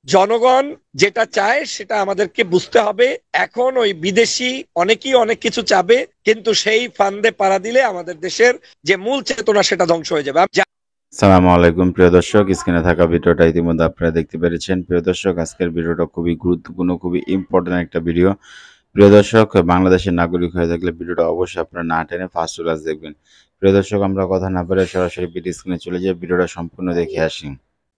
জনগণ যেটা চায় সেটা আমাদেরকে বুঝতে হবে। এখন ওই বিদেশি অনেকেই অনেক কিছু চাবে, কিন্তু সেই ফান্দে পাড়া দিলে আমাদের দেশের যে মূল চেতনা সেটা ধ্বংস হয়ে যাবে। সালামু আলাইকুম প্রিয় দর্শক, স্ক্রিনে থাকা ভিডিওটা ইতিমধ্যে আপনারা দেখতে পেরেছেন। প্রিয় দর্শক, আজকের ভিডিওটা খুবই গুরুত্বপূর্ণ, খুবই ইম্পর্টেন্ট একটা ভিডিও। প্রিয় দর্শক, বাংলাদেশের নাগরিক হয়ে থাকলে ভিডিওটা অবশ্যই আপনারা না টেনে ফার্স্ট ক্লাস দেখবেন। প্রিয় দর্শক, আমরা কথা না বলে সরাসরি ভিডিও স্ক্রিনে চলে যাই, ভিডিওটা সম্পূর্ণ দেখে আসি।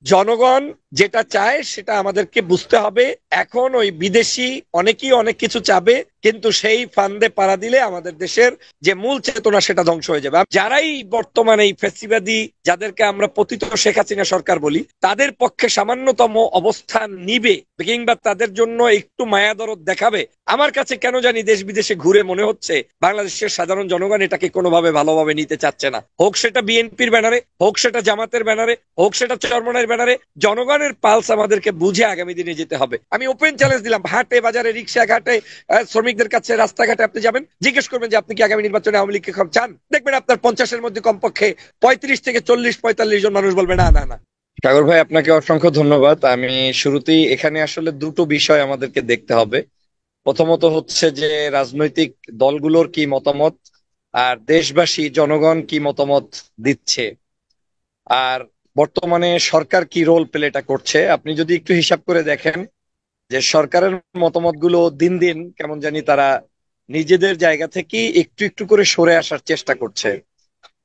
জনগণ যেটা চায় সেটা আমাদেরকে বুঝতে হবে। এখন ওই বিদেশি অনেকেই অনেক কিছু চাবে, কিন্তু সেই ফান্দে পাড়া দিলে আমাদের দেশের যে মূল চেতনা সেটা ধ্বংস হয়ে যাবে। যারাই বর্তমানে এই ফ্যাসিবাদী, যাদেরকে আমরা পতিত শেখ হাসিনা সরকার বলি, তাদের পক্ষে সামান্যতম অবস্থান নিবে কিংবা তাদের জন্য একটু মায়া দরদ দেখাবে, আমার কাছে কেন জানি দেশ বিদেশে ঘুরে মনে হচ্ছে বাংলাদেশের সাধারণ জনগণ এটাকে কোনোভাবে ভালোভাবে নিতে চাচ্ছে না। হোক সেটা বিএনপির ব্যানারে, হোক সেটা জামাতের ব্যানারে, হোক সেটা চরমনের ব্যানারে, জনগণের পালস আমাদেরকে বুঝে আগামী দিনে যেতে হবে। আমি ওপেন চ্যালেঞ্জ দিলাম, হাটে বাজারে, রিক্সা ঘাটে, শ্রমিকদের কাছে, রাস্তাঘাটে আপনি যাবেন, জিজ্ঞেস করবেন যে আপনি কি আগামী নির্বাচনে আওয়ামী লীগকে চান, দেখবেন আপনার 50-এর মধ্যে কমপক্ষে 35 থেকে 40-45 জন মানুষ বলবে না না না। সাগর ভাই, আপনাকে অসংখ্য ধন্যবাদ। আমি শুরুতেই এখানে আসলে দুটো বিষয় আমাদেরকে দেখতে হবে। প্রথমত হচ্ছে যে রাজনৈতিক দলগুলোর কি মতামত, আর দেশবাসী জনগণ কি মতামত দিচ্ছে, আর বর্তমানে সরকার কি রোল প্লেটা করছে। আপনি যদি একটু হিসাব করে দেখেন যে সরকারের মতামতগুলো দিন দিন কেমন জানি তারা নিজেদের জায়গা থেকে একটু একটু করে সরে আসার চেষ্টা করছে।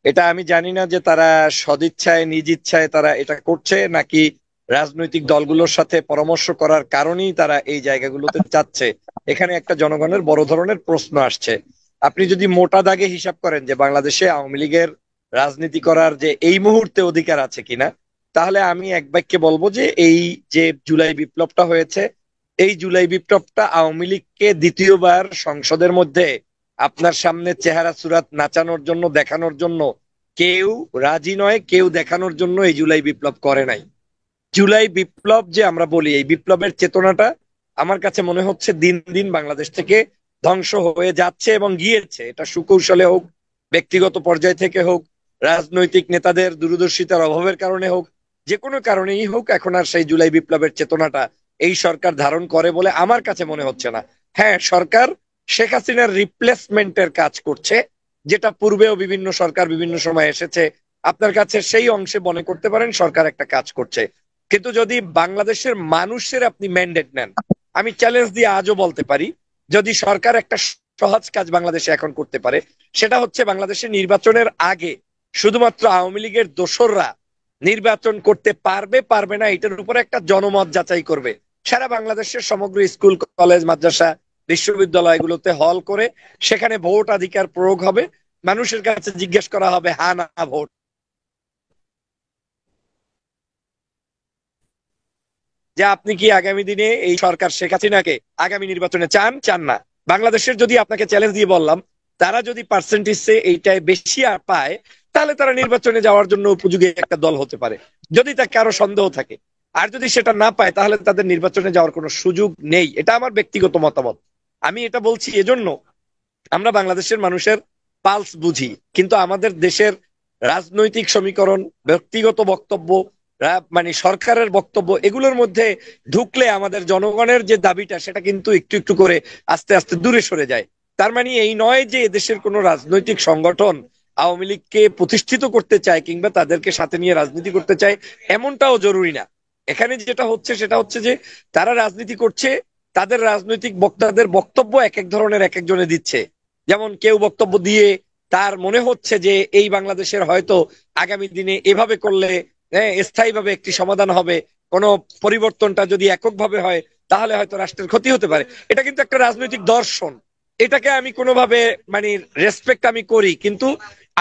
এটা আমি জানি না যে তারা সদিচ্ছায় নিজ ইচ্ছায় তারা এটা করছে, নাকি রাজনৈতিক দলগুলোর সাথে পরামর্শ করার কারণেই তারা এই জায়গাগুলোতে যাচ্ছে। এখানে একটা জনগণের বড় ধরনের প্রশ্ন আসছে। আপনি যদি মোটা দাগে হিসাব করেন যে বাংলাদেশে আওয়ামী লীগের রাজনীতি করার যে এই মুহূর্তে অধিকার আছে কিনা, তাহলে আমি এক বাক্যে বলবো যে এই যে জুলাই বিপ্লবটা হয়েছে, এই জুলাই বিপ্লবটা আওয়ামী লীগকে দ্বিতীয়বার সংসদের মধ্যে আপনার সামনে চেহারা সুরাত নাচানোর জন্য, দেখানোর জন্য কেউ রাজি নয়, কেউ দেখানোর জন্য এই জুলাই বিপ্লব করে নাই। জুলাই বিপ্লব যে আমরা বলি, এই বিপ্লবের চেতনাটা আমার কাছে মনে হচ্ছে দিন দিন বাংলাদেশ থেকে ধ্বংস হয়ে যাচ্ছে এবং গিয়েছে। এটা সুকৌশলে হোক, ব্যক্তিগত পর্যায় থেকে হোক, রাজনৈতিক নেতাদের দূরদর্শিতার অভাবের কারণে হোক, যে কোনো কারণেই হোক, এখন আর সেই জুলাই বিপ্লবের চেতনাটা এই সরকার ধারণ করে বলে আমার কাছে মনে হচ্ছে না। হ্যাঁ, সরকার শেখ হাসিনার রিপ্লেসমেন্টের কাজ করছে, যেটা পূর্বেও বিভিন্ন সরকার বিভিন্ন সময় এসেছে। আপনার কাছে সেই অংশে মনে করতে পারেন সরকার একটা কাজ করছে, কিন্তু যদি বাংলাদেশের মানুষের আপনি ম্যান্ডেট নেন, আমি চ্যালেঞ্জ দিয়ে আজও বলতে পারি, যদি সরকার একটা সহজ কাজ বাংলাদেশে এখন করতে পারে, সেটা হচ্ছে বাংলাদেশের নির্বাচনের আগে শুধুমাত্র আওয়ামী লীগের দোসররা নির্বাচন করতে পারবে পারবে না এটার উপরে একটা জনমত যাচাই করবে। সারা বাংলাদেশের সমগ্র স্কুল, কলেজ, মাদ্রাসা, বিশ্ববিদ্যালয়গুলোতে হল করে সেখানে ভোট অধিকার প্রয়োগ হবে। মানুষের কাছে জিজ্ঞেস করা হবে হ্যাঁ না ভোট, যে আপনি কি আগামী দিনে এই সরকার শেখ হাসিনাকে আগামী নির্বাচনে চান চান না। বাংলাদেশের যদি আপনাকে চ্যালেঞ্জ দিয়ে বললাম, তারা যদি পার্সেন্টেজে এইটাই বেশি আর পায়, তাহলে তারা নির্বাচনে যাওয়ার জন্য উপযোগী একটা দল হতে পারে, যদি তাকে আরো সন্দেহ থাকে। আর যদি সেটা না পায়, তাহলে তাদের নির্বাচনে যাওয়ার কোনো সুযোগ নেই। এটা আমার ব্যক্তিগত মতামত। আমি এটা বলছি এজন্য, আমরা বাংলাদেশের মানুষের পালস বুঝি, কিন্তু আমাদের দেশের রাজনৈতিক সমীকরণ, ব্যক্তিগত বক্তব্য, মানে সরকারের বক্তব্য, এগুলোর মধ্যে ঢুকলে আমাদের জনগণের যে দাবিটা সেটা কিন্তু একটু একটু করে আস্তে আস্তে দূরে সরে যায়। তার মানে এই নয় যে এদেশের কোনো রাজনৈতিক সংগঠন আওয়ামী লীগকে প্রতিষ্ঠিত করতে চায় কিংবা তাদেরকে সাথে নিয়ে রাজনীতি করতে চায়, এমনটাও জরুরি না। এখানে যেটা হচ্ছে সেটা হচ্ছে যে তারা রাজনীতি করছে, তাদের রাজনৈতিক বক্তাদের বক্তব্য এক এক ধরনের এক একজনে দিচ্ছে। যেমন কেউ বক্তব্য দিয়ে তার মনে হচ্ছে যে এই বাংলাদেশের হয়তো আগামী দিনে এভাবে করলে স্থায়ীভাবে একটি সমাধান হবে, কোন পরিবর্তনটা যদি এককভাবে হয় তাহলে হয়তো রাষ্ট্রের ক্ষতি হতে পারে। এটা কিন্তু একটা রাজনৈতিক দর্শন। এটাকে আমি কোনোভাবে মানে রেসপেক্ট আমি করি, কিন্তু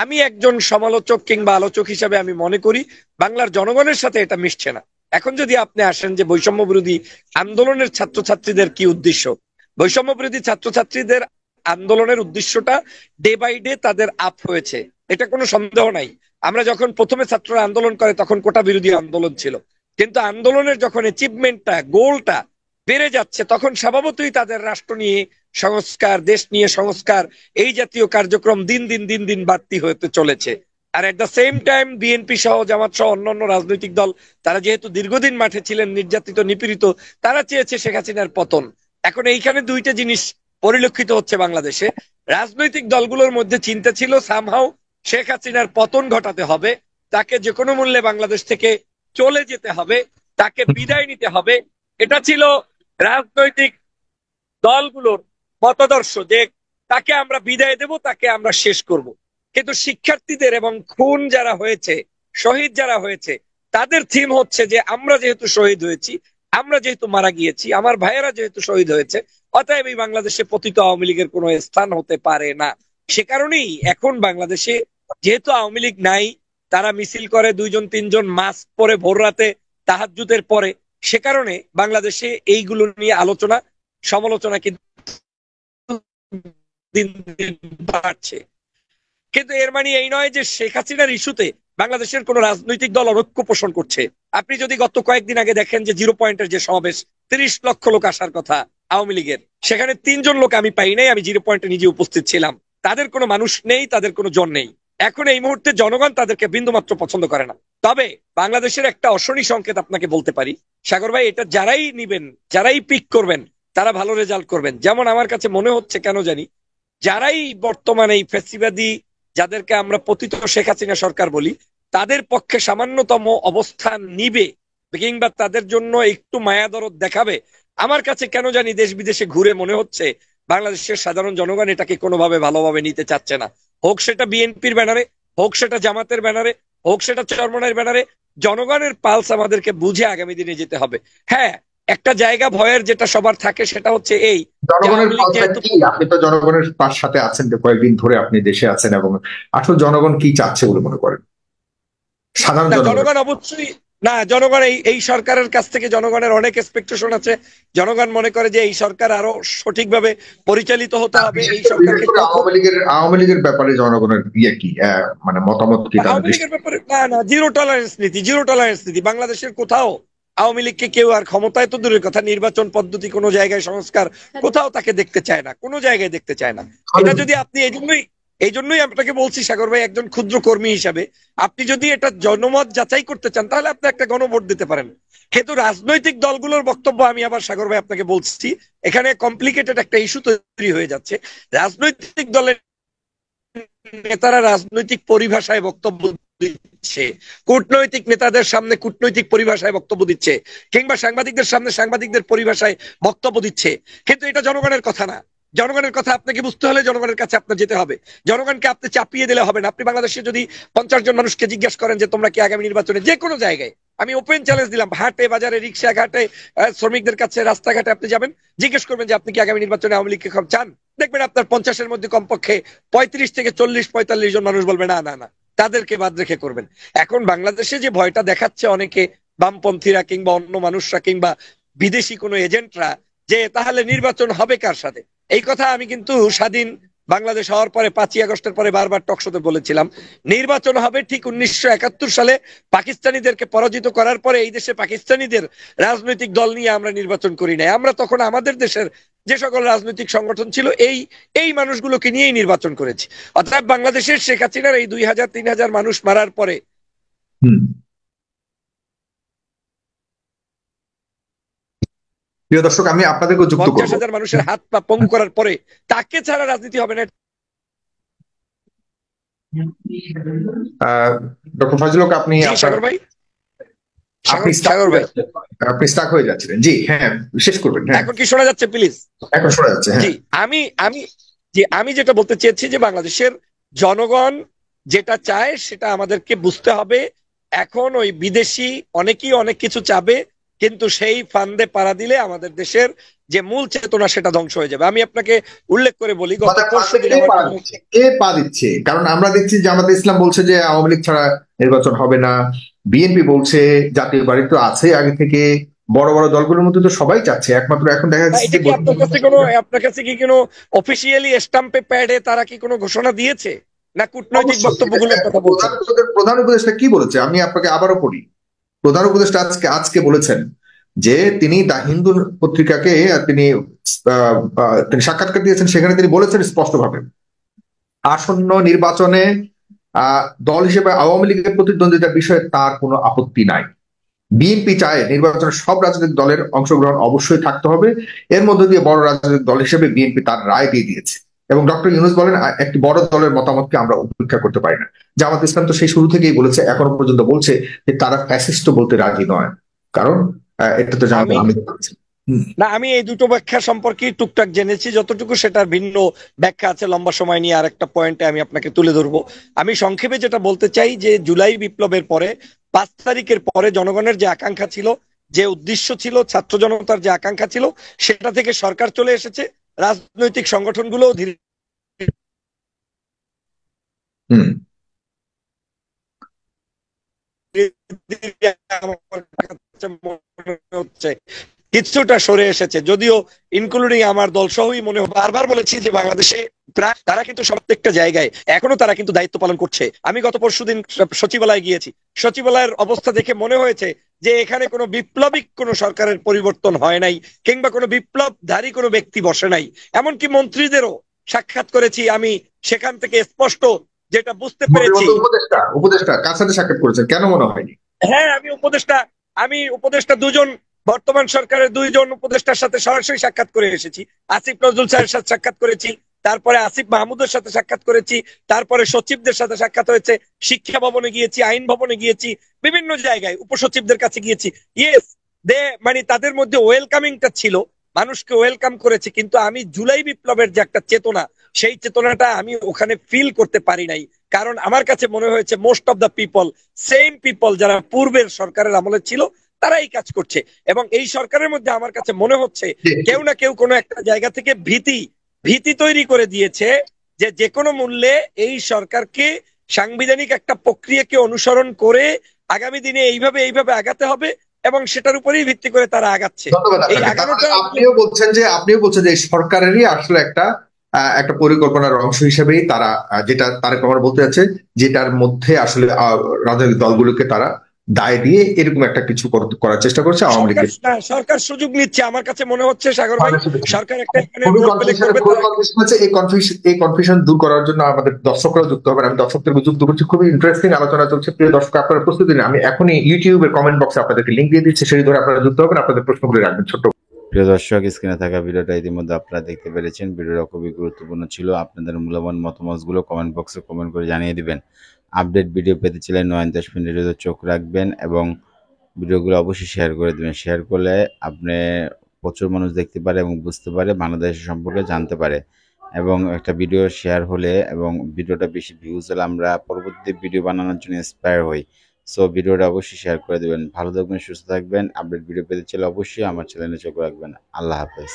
আমি একজন সমালোচক কিংবা আলোচক হিসাবে আমি মনে করি বাংলার জনগণের সাথে এটা মিশছে না। এখন যদি আপনি আসেন যে বৈষম্য বিরোধী আন্দোলনের ছাত্রছাত্রীদের কি উদ্দেশ্য, বৈষম্য বিরোধী ছাত্রছাত্রীদের আন্দোলনের উদ্দেশ্যটা ডে বাই ডে তাদের আপ হয়েছে, এটা কোনো সন্দেহ নাই। আমরা যখন প্রথমে ছাত্ররা আন্দোলন করে তখন কোটা বিরোধী আন্দোলন ছিল, কিন্তু আন্দোলনের যখন অ্যাচিভমেন্টটা, গোলটা বেড়ে যাচ্ছে, তখন স্বভাবতই তাদের রাষ্ট্র নিয়ে সংস্কার, দেশ নিয়ে সংস্কার, এই জাতীয় কার্যক্রম দিন দিন দিন দিন বাড়তি হতে চলেছে। আর at the same time BNP সহ জামাত সহ অন্যান্য রাজনৈতিক দল তারা যেহেতু দীর্ঘদিন মাঠে ছিলেন, নির্যাতিত নিপীড়িত, তারা চেয়েছে শেখ হাসিনার পতন। এখন এইখানে দুইটা জিনিস পরিলক্ষিত হচ্ছে বাংলাদেশে। রাজনৈতিক দলগুলোর মধ্যে চিন্তা ছিল সামহাও শেখ হাসিনার পতন ঘটাতে হবে, তাকে যে কোনো মূল্যে বাংলাদেশ থেকে চলে যেতে হবে, তাকে বিদায় নিতে হবে। এটা ছিল রাজনৈতিক দলগুলোর মতাদর্শ যে তাকে আমরা বিদায় দেব, তাকে আমরা শেষ করব। কিন্তু শিক্ষার্থীদের এবং খুন যারা হয়েছে, শহীদ যারা হয়েছে, তাদের থিম হচ্ছে যে আমরা যেহেতু শহীদ হয়েছি, আমরা যেহেতু মারা গিয়েছি, আমার ভাইয়েরা যেহেতু শহীদ হয়েছে, অতএব এই বাংলাদেশে পতিত আওয়ামী লীগের কোনো স্থান হতে পারে না। সে কারণেই এখন বাংলাদেশে যেহেতু আওয়ামী লীগ নাই, তারা মিছিল করে 2 জন 3 জন মাস্ক পরে ভোর রাতে তাহাজ্জুদের পরে, সে কারণে বাংলাদেশে এইগুলো নিয়ে আলোচনা সমালোচনা কিন্তু দিন দিন বাড়ছে। কিন্তু এর মানে এই নয় যে শেখ হাসিনার ইস্যুতে বাংলাদেশের কোন রাজনৈতিক দল অনৈক্য পোষণ করছে। আপনি যদি গত কয়েকদিন আগে দেখেন যে 0 পয়েন্টের যে সমাবেশ, 30 লক্ষ লোক আসার কথা আওয়ামী লীগের, সেখানে 3 জন লোক আমি পাই নাই, আমি 0 পয়েন্টে নিজে উপস্থিত ছিলাম। তাদের কোনো মানুষ নেই, তাদের কোনো জন নেই। এখন এই মুহূর্তে জনগণ তাদেরকে বিন্দুমাত্র পছন্দ করে না। তবে বাংলাদেশের একটা অশনি সংকেত আপনাকে বলতে পারি সাগর ভাই, এটা যারাই নিবেন, যারাই পিক করবেন, তারা ভালো রেজাল্ট করবেন। যেমন আমার কাছে মনে হচ্ছে, কেন জানি, যারাই বর্তমানে এই ফ্যাসিবাদী, যাদেরকে আমরা পতিত শেখ হাসিনা সরকার বলি, তাদের পক্ষে সামান্যতম অবস্থান নিবে কিংবা তাদের জন্য একটু মায়া দরদ দেখাবে, আমার কাছে কেন জানি দেশ বিদেশে ঘুরে মনে হচ্ছে বাংলাদেশের সাধারণ জনগণ এটাকে কোনোভাবে ভালোভাবে নিতে চাচ্ছে না। হোক সেটা বিএনপির ব্যানারে, হোক সেটা জামাতের ব্যানারে, হোক সেটা চরমনাইয়ের ব্যানারে, জনগণের পালস আমাদেরকে বুঝে আগামী দিনে যেতে হবে। হ্যাঁ, একটা জায়গা ভয়ের যেটা সবার থাকে, সেটা হচ্ছে এই জনগণের পাশে কি, আপনি তো জনগণের সাথে আছেন, কয়েকদিন ধরে আপনি দেশে আছেন, এবং আসলে জনগণ কি চাচ্ছে বলে মনে করেন? সাধারণ জনগণ অবশ্যই না, জনগণ এই সরকারের কাছ থেকে জনগণের অনেক এক্সপেকটেশন আছে। জনগণ মনে করে যে এই সরকার আরো সঠিকভাবে পরিচালিত হতে হবে। এই সরকারকে আওয়ামী লীগের ব্যাপারে জনগণের ইয়ে কি, মানে মতামত কি? আওয়ামী লীগের ব্যাপারে না, জিরো টলারেন্স নীতি, জিরো টলারেন্স নীতি। বাংলাদেশের কোথাও আওয়ামী লীগকে কেউ, আর ক্ষমতায় তো দূরের কথা, নির্বাচন পদ্ধতি কোনো জায়গায় সংস্কার কোথাও তাকে দেখতে চায় না, কোনো জায়গায় দেখতে চায় না। এটা যদি আপনি এই জন্যই আপনাকে বলছি সাগর ভাই, একজন ক্ষুদ্র কর্মী হিসাবে আপনি যদি এটা জনমত যাচাই করতে চান, তাহলে আপনি একটা গণভোট দিতে পারেন। কিন্তু রাজনৈতিক দলগুলোর বক্তব্য, আমি আবার সাগর ভাই আপনাকে বলছি, এখানে কমপ্লিকেটেড একটা ইস্যু তৈরি হয়ে যাচ্ছে। রাজনৈতিক দলের নেতারা রাজনৈতিক পরিভাষায় বক্তব্য দিচ্ছে, কূটনৈতিক নেতাদের সামনে কূটনৈতিক পরিভাষায় বক্তব্য দিচ্ছে, কিংবা সাংবাদিকদের সামনে সাংবাদিকদের পরিভাষায় বক্তব্য দিচ্ছে। কিন্তু এটা জনগণের কথা না। জনগণের কথা আপনাকে বুঝতে হলে জনগণের কাছে আপনার যেতে হবে। জনগণকে আপনি চাপিয়ে দিলে হবে না। আপনি বাংলাদেশে যদি 50 জন মানুষকে জিজ্ঞেস করেন যে তোমরা কি আগামী নির্বাচনে, যে কোনো জায়গায়, আমি ওপেন চ্যালেঞ্জ দিলাম, হাটে বাজারে, রিক্সা ঘাটে, শ্রমিকদের কাছে, রাস্তাঘাটে আপনি যাবেন, জিজ্ঞেস করবেন যে আপনি কি আগামী নির্বাচনে আওয়ামী লীগকে চান, দেখবেন আপনার 50-এর মধ্যে কমপক্ষে 35 থেকে 40-45 জন মানুষ বলবে না না না, তাদেরকে বাদ রেখে করবেন। এখন বাংলাদেশে যে ভয়টা দেখাচ্ছে অনেকে, বামপন্থীরা কিংবা অন্য মানুষরা কিংবা বিদেশি কোনো এজেন্টরা, যে তাহলে নির্বাচন হবে কার সাথে, এই কথা আমি কিন্তু স্বাধীন বাংলাদেশ হওয়ার পরে 5ই আগস্টের পরে বারবার টকশোতে বলেছিলাম। নির্বাচন হবে ঠিক 1971 সালে পাকিস্তানিদেরকে পরাজিত করার পরে এই দেশে পাকিস্তানিদের রাজনৈতিক দল নিয়ে আমরা নির্বাচন করি নাই। আমরা তখন আমাদের দেশের যে সকল রাজনৈতিক সংগঠন ছিল এই মানুষগুলোকে নিয়েই নির্বাচন করেছি। অর্থাৎ বাংলাদেশের শেখ হাসিনার এই 2000-3000 মানুষ মারার পরে প্রিয় দর্শক, আমি আপনাদেরকে যুক্ত করব, 50,000 মানুষের হাত পা পঙ্গু করার পরে তাকে ছাড়া রাজনীতি হবে না। ডক্টর ফজলুল হক, আপনি সাগর ভাই, আপনি স্টাক হয়ে যাচ্ছিলেন। জি হ্যাঁ, শেষ করবেন। এখন কি শোনা যাচ্ছে? প্লিজ, এখন শোনা যাচ্ছে। জি, আমি যেটা বলতে চেয়েছি যে বাংলাদেশের জনগণ যেটা চায় সেটা আমাদেরকে বুঝতে হবে। এখন ওই বিদেশি অনেকেই অনেক কিছু চাবে, কিন্তু সেই ফান্দে পাড়া দিলে আমাদের দেশের যে মূল চেতনা সেটা ধ্বংস হয়ে যাবে। আমি আপনাকে উল্লেখ করে বলি, গত পরশুদিন কে পা দিচ্ছে? কারণ আমরা দেখছি জামাতে ইসলাম বলছে যে আওয়ামী লীগ ছাড়া নির্বাচন হবে না, বিএনপি বলছে, জাতীয় পার্টি তো আছে আগে থেকে, বড় বড় দলগুলোর মধ্যে তো সবাই চাচ্ছে, একমাত্র এখন দেখা যাচ্ছে আপনার কাছে কি কোনো অফিসিয়ালি স্ট্যাম্পে প্যাডে তারা কি কোনো ঘোষণা দিয়েছে, না কূটনৈতিক বক্তব্যগুলোর কথা বলছেন? প্রধান উপদেষ্টা কি বলেছে আমি আপনাকে আবারও পড়ি। প্রধান উপদেষ্টা আজকে বলেছেন যে তিনি দা হিন্দু পত্রিকাকে তিনি সাক্ষাৎকার দিয়েছেন, সেখানে তিনি বলেছেন স্পষ্টভাবে আসন্ন নির্বাচনে দল হিসেবে আওয়ামী লীগের প্রতিদ্বন্দ্বিতার বিষয়ে তার কোনো আপত্তি নাই। বিএনপি চায় নির্বাচনে সব রাজনৈতিক দলের অংশগ্রহণ অবশ্যই থাকতে হবে। এর মধ্য দিয়ে বড় রাজনৈতিক দল হিসেবে বিএনপি তার রায় দিয়ে দিয়েছে। এবং ডক্টর ইউনূস বলেন, একটি বড় দলের মতামতকে আমরা উপেক্ষা করতে পারি না। জামাত ইসলাম তো সেই শুরু থেকেই বলেছে, এখনো পর্যন্ত বলছে যে তারা ফ্যাসিস্ট বলতে রাজি নয়, কারণ এটা তো জামাত আমি আমি বলেছি। না, আমি এই দুটো ব্যাখ্যা সম্পর্কে টুকটাক জেনেছি যতটুকু, সেটার ভিন্ন ব্যাখ্যা আছে, লম্বা সময় নিয়ে আরেকটা পয়েন্টে আমি আপনাকে তুলে ধরবো। আমি সংক্ষেপে যেটা বলতে চাই যে জুলাই বিপ্লবের পরে 5 তারিখের পরে জনগণের যে আকাঙ্ক্ষা ছিল, যে উদ্দেশ্য ছিল, ছাত্র জনতার যে আকাঙ্ক্ষা ছিল, সেটা থেকে সরকার চলে এসেছে। রাজনৈতিক সংগঠনগুলো ধীরে হুম। ধীরে আমার কাছে মনে হচ্ছে কিছুটা সরে এসেছে, যদিও ইনক্লুডিং আমার দল সহই মনে হয়। বারবার বলেছি যে বাংলাদেশে প্রায় তারা কিন্তু প্রত্যেকটা জায়গায় এখনো তারা কিন্তু দায়িত্ব পালন করছে। আমি গত পরশুদিন সচিবালয়ে গিয়েছি, সচিবালয়ের অবস্থা দেখে মনে হয়েছে যে এখানে কোনো বিপ্লবিক কোনো সরকারের পরিবর্তন হয় নাই, কিংবা কোনো বিপ্লবধারী কোনো ব্যক্তি বসে নাই। এমনকি মন্ত্রীদেরও সাক্ষাৎ করেছি আমি, সেখান থেকে স্পষ্ট যেটা বুঝতে পেরেছি। উপদেষ্টা উপদেষ্টা কার সাথে সাক্ষাৎ করেছেন, কেন মনে হয়নি? হ্যাঁ, আমি উপদেষ্টা দুজন, বর্তমান সরকারের 2জন উপদেষ্টার সাথে সরাসরি সাক্ষাৎ করে এসেছি। আসিফ নজরুল স্যারের সাথে সাক্ষাৎ করেছি, তারপরে আসিফ মাহমুদের সাথে সাক্ষাৎ করেছি, তারপরে সচিবদের সাথে সাক্ষাৎ হয়েছে, শিক্ষা ভবনে গিয়েছি, আইন ভবনে গিয়েছি, বিভিন্ন জায়গায় উপসচিবদের কাছে গিয়েছি। ইয়েস, মানে তাদের মধ্যে ওয়েলকামিংটা ছিল, মানুষকে ওয়েলকাম করেছে। কিন্তু আমি জুলাই বিপ্লবের যে একটা চেতনা, সেই চেতনাটা আমি ওখানে ফিল করতে পারি নাই। কারণ আমার কাছে মনে হয়েছে most of the people, same people যারা পূর্বের সরকারের আমলে ছিল, তারাই কাজ করছে। এবং এই সরকারের মধ্যে আমার কাছে মনে হচ্ছে কেউ না কেউ কোনো একটা জায়গা থেকে ভীতি ভীতি তৈরি করে দিয়েছে যে যে কোনো মূল্যে এই সরকারকে সাংবিধানিক একটা প্রক্রিয়াকে অনুসরণ করে আগামী দিনে এইভাবে এইভাবে আগাতে হবে, এবং সেটার উপরেই ভিত্তি করে তারা আগাচ্ছে। ধন্যবাদ এই আপনাকে। আগানোটা আপনিও বলছেন যে এই সরকারেরই আসলে একটা পরিকল্পনার অংশ হিসেবেই তারা, যেটা তারেক রহমান বলতে যাচ্ছে, যেটার মধ্যে আসলে রাজনৈতিক দলগুলোকে তারা দায় দিয়ে এরকম একটা কিছু করার চেষ্টা করছে আওয়ামী সরকার, লীগের। না, সরকার সুযোগ নিচ্ছে আমার কাছে মনে হচ্ছে, সাগর ভাই। সরকার একটা এখানে খুবই রোল প্লে করবে। কনফিউশন আছে। এই কনফিউশন দূর করার জন্য আমাদের দর্শকরাও যুক্ত হবেন, আমি দর্শকদের যুক্ত করছি। খুবই ইন্টারেস্টিং আলোচনা চলছে। প্রিয় দর্শক, আপনারা প্রস্তুতি নিন। আমি এখনই ইউটিউবের কমেন্ট বক্সে আপনাদেরকে লিঙ্ক দিয়ে দিচ্ছি, সেই ধরে আপনারা যুক্ত হবেন, আপনাদের প্রশ্নগুলো রাখবেন ছোট্ট। প্রিয় দর্শক, স্ক্রিনে থাকা ভিডিওটা ইতিমধ্যে আপনারা দেখতে পেরেছেন। ভিডিওটা খুবই গুরুত্বপূর্ণ ছিল। আপনাদের মূল্যবান মতামতগুলো কমেন্ট বক্সে কমেন্ট করে জানিয়ে দিবেন। আপডেট ভিডিও পেতে চাইলে 9-10 মিনিটের চোখ রাখবেন এবং ভিডিওগুলো অবশ্যই শেয়ার করে দিবেন। শেয়ার করলে আপনি প্রচুর মানুষ দেখতে পারে এবং বুঝতে পারে, বাংলাদেশ সম্পর্কে জানতে পারে। এবং একটা ভিডিও শেয়ার হলে এবং ভিডিওটা বেশি ভিউজ হলে আমরা পরবর্তী ভিডিও বানানোর জন্য ইন্সপায়ার হই। সো ভিডিওটা অবশ্যই শেয়ার করে দেবেন। ভালো থাকবেন, সুস্থ থাকবেন। আপডেট ভিডিও পেতে চাইলে অবশ্যই আমার চ্যানেলে চোখ রাখবেন। আল্লাহ হাফেজ।